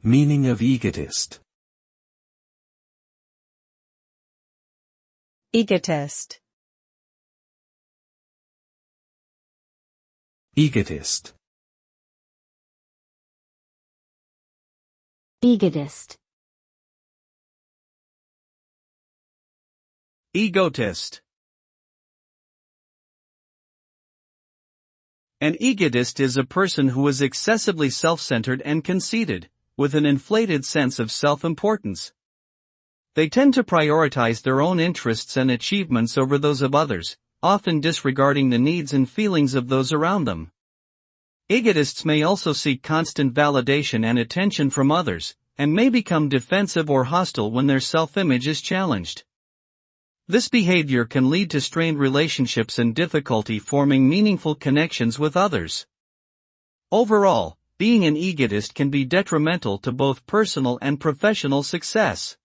Meaning of egotist. Egotist. Egotist. Egotist. Egotist. An egotist is a person who is excessively self-centered and conceited, with an inflated sense of self-importance. They tend to prioritize their own interests and achievements over those of others, often disregarding the needs and feelings of those around them. Egotists may also seek constant validation and attention from others, and may become defensive or hostile when their self-image is challenged. This behavior can lead to strained relationships and difficulty forming meaningful connections with others. Overall, being an egotist can be detrimental to both personal and professional success.